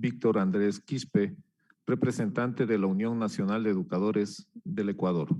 Víctor Andrés Quispe, representante de la Unión Nacional de Educadores del Ecuador.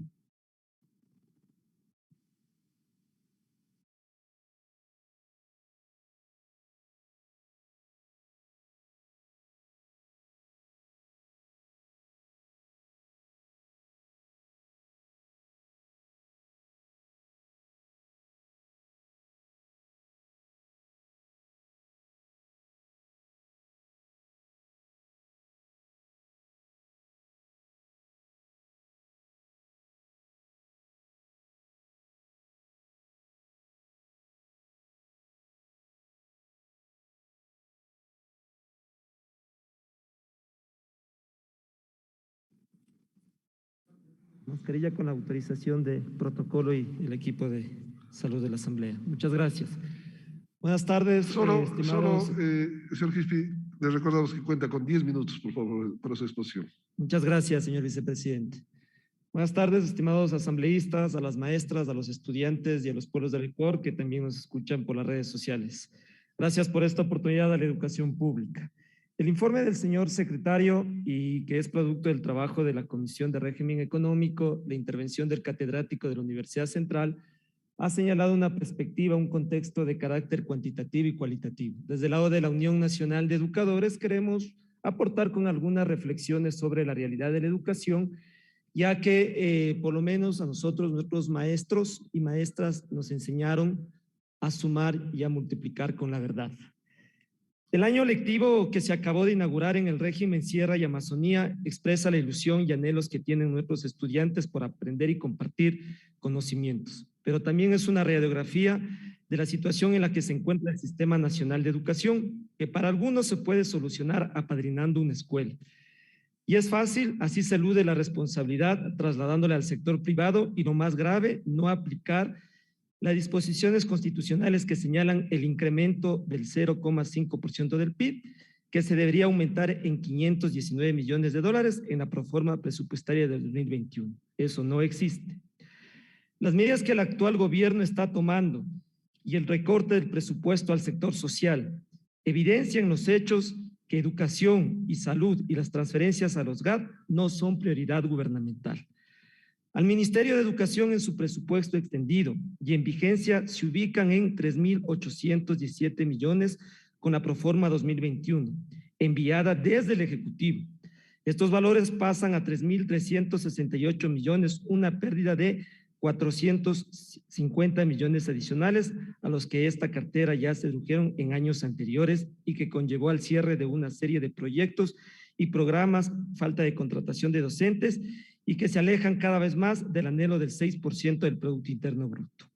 Mascarilla con la autorización de protocolo y el equipo de salud de la Asamblea. Muchas gracias. Buenas tardes, estimados. Señor Quispe, les recordamos que cuenta con 10 minutos, por favor, para su exposición. Muchas gracias, señor vicepresidente. Buenas tardes, estimados asambleístas, a las maestras, a los estudiantes y a los pueblos del Ecuador que también nos escuchan por las redes sociales. Gracias por esta oportunidad a la educación pública. El informe del señor secretario, y que es producto del trabajo de la Comisión de Régimen Económico, de intervención del catedrático de la Universidad Central, ha señalado una perspectiva, un contexto de carácter cuantitativo y cualitativo. Desde el lado de la Unión Nacional de Educadores queremos aportar con algunas reflexiones sobre la realidad de la educación, ya que por lo menos a nosotros, nuestros maestros y maestras nos enseñaron a sumar y a multiplicar con la verdad. El año lectivo que se acabó de inaugurar en el régimen Sierra y Amazonía expresa la ilusión y anhelos que tienen nuestros estudiantes por aprender y compartir conocimientos, pero también es una radiografía de la situación en la que se encuentra el Sistema Nacional de Educación, que para algunos se puede solucionar apadrinando una escuela. Y es fácil, así se elude la responsabilidad trasladándole al sector privado y lo más grave, no aplicar las disposiciones constitucionales que señalan el incremento del 0,5% del PIB, que se debería aumentar en 519 millones de dólares en la proforma presupuestaria del 2021. Eso no existe. Las medidas que el actual gobierno está tomando y el recorte del presupuesto al sector social evidencian los hechos que educación y salud y las transferencias a los GAD no son prioridad gubernamental. Al Ministerio de Educación en su presupuesto extendido y en vigencia se ubican en 3.817 millones con la proforma 2021, enviada desde el Ejecutivo. Estos valores pasan a 3.368 millones, una pérdida de 450 millones adicionales a los que esta cartera ya se redujeron en años anteriores y que conllevó al cierre de una serie de proyectos y programas, falta de contratación de docentes y que se alejan cada vez más del anhelo del 6% del Producto Interno Bruto.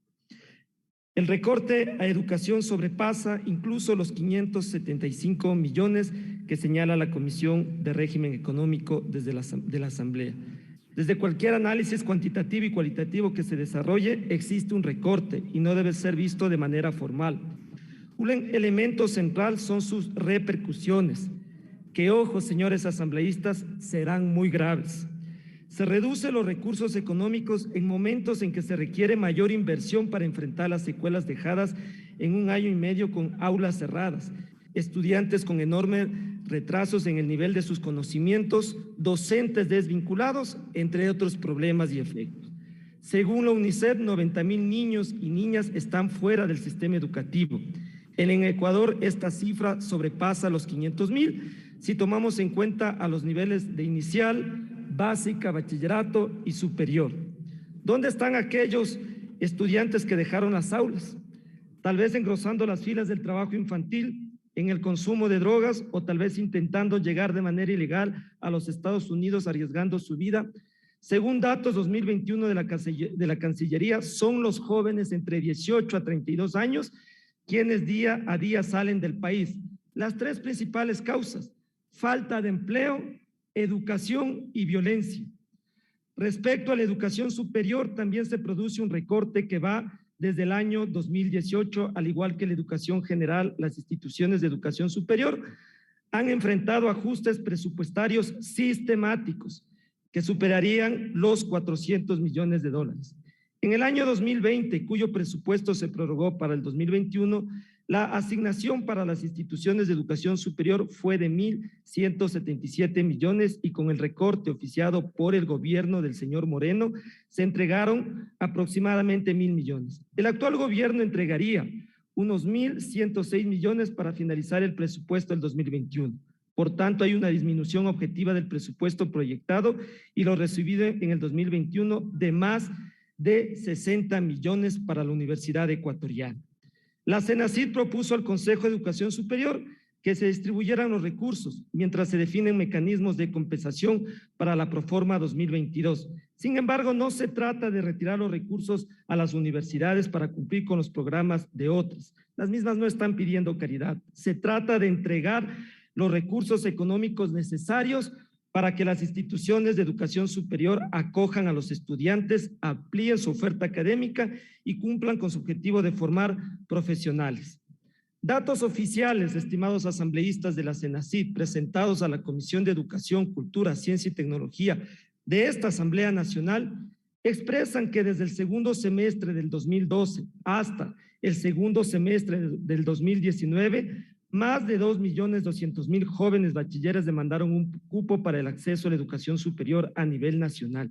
El recorte a educación sobrepasa incluso los 575 millones que señala la Comisión de Régimen Económico de la Asamblea. Desde cualquier análisis cuantitativo y cualitativo que se desarrolle, existe un recorte y no debe ser visto de manera formal. Un elemento central son sus repercusiones, que, ojo, señores asambleístas, serán muy graves. Se reducen los recursos económicos en momentos en que se requiere mayor inversión para enfrentar las secuelas dejadas en un año y medio con aulas cerradas, estudiantes con enormes retrasos en el nivel de sus conocimientos, docentes desvinculados, entre otros problemas y efectos. Según la UNICEF, 90,000 niños y niñas están fuera del sistema educativo. En Ecuador esta cifra sobrepasa los 500,000 si tomamos en cuenta a los niveles de inicial, básica, bachillerato y superior. ¿Dónde están aquellos estudiantes que dejaron las aulas? Tal vez engrosando las filas del trabajo infantil, en el consumo de drogas o tal vez intentando llegar de manera ilegal a los Estados Unidos arriesgando su vida. Según datos 2021 de la Cancillería, son los jóvenes entre 18 a 32 años quienes día a día salen del país. Las tres principales causas: falta de empleo, educación y violencia. Respecto a la educación superior, también se produce un recorte que va desde el año 2018, al igual que la educación general. Las instituciones de educación superior han enfrentado ajustes presupuestarios sistemáticos que superarían los 400 millones de dólares. En el año 2020, cuyo presupuesto se prorrogó para el 2021, La asignación para las instituciones de educación superior fue de 1.177 millones y con el recorte oficiado por el gobierno del señor Moreno se entregaron aproximadamente 1.000 millones. El actual gobierno entregaría unos 1.106 millones para finalizar el presupuesto del 2021. Por tanto, hay una disminución objetiva del presupuesto proyectado y lo recibido en el 2021 de más de 60 millones para la Universidad Ecuatoriana. La CENACYT propuso al Consejo de Educación Superior que se distribuyeran los recursos mientras se definen mecanismos de compensación para la Proforma 2022. Sin embargo, no se trata de retirar los recursos a las universidades para cumplir con los programas de otras. Las mismas no están pidiendo caridad. Se trata de entregar los recursos económicos necesarios para que las instituciones de educación superior acojan a los estudiantes, amplíen su oferta académica y cumplan con su objetivo de formar profesionales. Datos oficiales, estimados asambleístas de la CENACYT, presentados a la Comisión de Educación, Cultura, Ciencia y Tecnología de esta Asamblea Nacional, expresan que desde el segundo semestre del 2012 hasta el segundo semestre del 2019, más de 2.200.000 jóvenes bachilleres demandaron un cupo para el acceso a la educación superior a nivel nacional.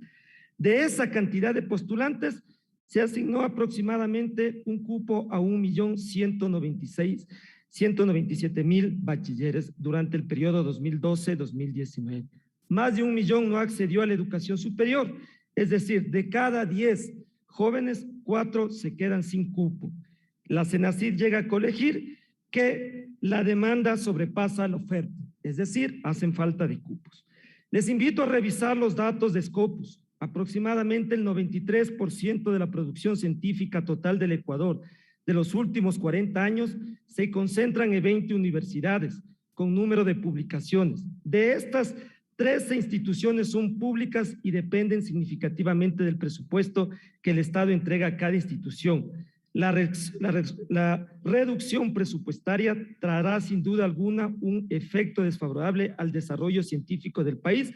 De esa cantidad de postulantes, se asignó aproximadamente un cupo a 1.197.000 bachilleres durante el periodo 2012-2019. Más de 1 millón no accedió a la educación superior, es decir, de cada 10 jóvenes, 4 se quedan sin cupo. La CENACYT llega a colegir que la demanda sobrepasa la oferta, es decir, hacen falta de cupos. Les invito a revisar los datos de Scopus. Aproximadamente el 93% de la producción científica total del Ecuador de los últimos 40 años se concentran en 20 universidades con número de publicaciones. De estas, 13 instituciones son públicas y dependen significativamente del presupuesto que el Estado entrega a cada institución. La reducción presupuestaria traerá sin duda alguna un efecto desfavorable al desarrollo científico del país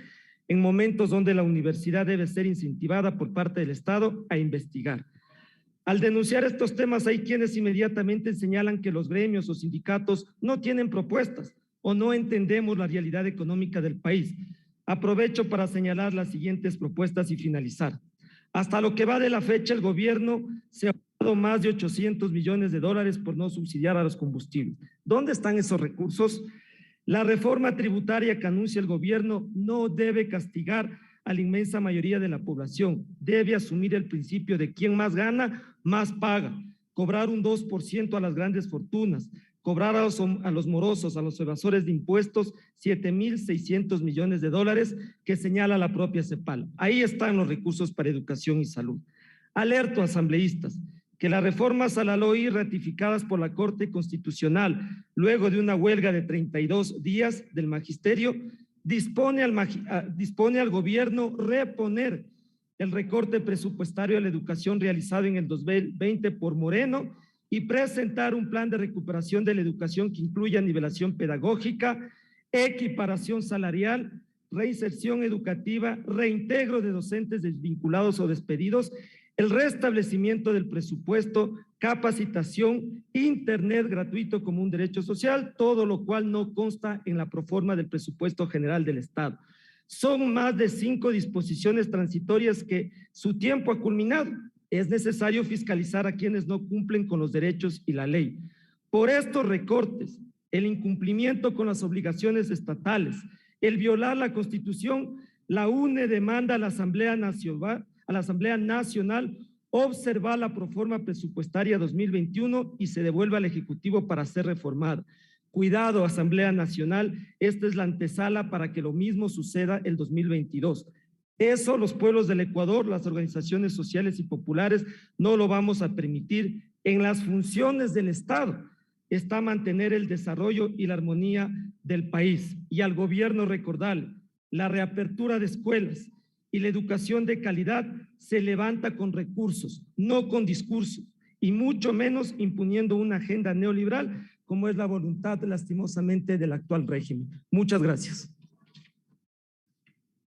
en momentos donde la universidad debe ser incentivada por parte del Estado a investigar. Al denunciar estos temas, hay quienes inmediatamente señalan que los gremios o sindicatos no tienen propuestas o no entendemos la realidad económica del país. Aprovecho para señalar las siguientes propuestas y finalizar. Hasta lo que va de la fecha, el gobierno se ha dado más de 800 millones de dólares por no subsidiar a los combustibles. ¿Dónde están esos recursos? La reforma tributaria que anuncia el gobierno no debe castigar a la inmensa mayoría de la población. Debe asumir el principio de quien más gana, más paga. Cobrar un 2% a las grandes fortunas. Cobrar a los morosos, a los evasores de impuestos, 7.600 millones de dólares que señala la propia CEPAL. Ahí están los recursos para educación y salud. Alerto, asambleístas, que las reformas a la LOI ratificadas por la Corte Constitucional luego de una huelga de 32 días del magisterio dispone al gobierno reponer el recorte presupuestario a la educación realizado en el 2020 por Moreno y presentar un plan de recuperación de la educación que incluya nivelación pedagógica, equiparación salarial, reinserción educativa, reintegro de docentes desvinculados o despedidos, el restablecimiento del presupuesto, capacitación, internet gratuito como un derecho social, todo lo cual no consta en la proforma del presupuesto general del Estado. Son más de 5 disposiciones transitorias que su tiempo ha culminado. Es necesario fiscalizar a quienes no cumplen con los derechos y la ley. Por estos recortes, el incumplimiento con las obligaciones estatales, el violar la Constitución, la UNE demanda a la Asamblea Nacional observar la proforma presupuestaria 2021 y se devuelve al Ejecutivo para ser reformada. Cuidado, Asamblea Nacional, esta es la antesala para que lo mismo suceda el 2022. Eso los pueblos del Ecuador, las organizaciones sociales y populares no lo vamos a permitir. En las funciones del Estado está mantener el desarrollo y la armonía del país. Y al gobierno recordarle, la reapertura de escuelas y la educación de calidad se levanta con recursos, no con discursos, y mucho menos imponiendo una agenda neoliberal como es la voluntad lastimosamente del actual régimen. Muchas gracias.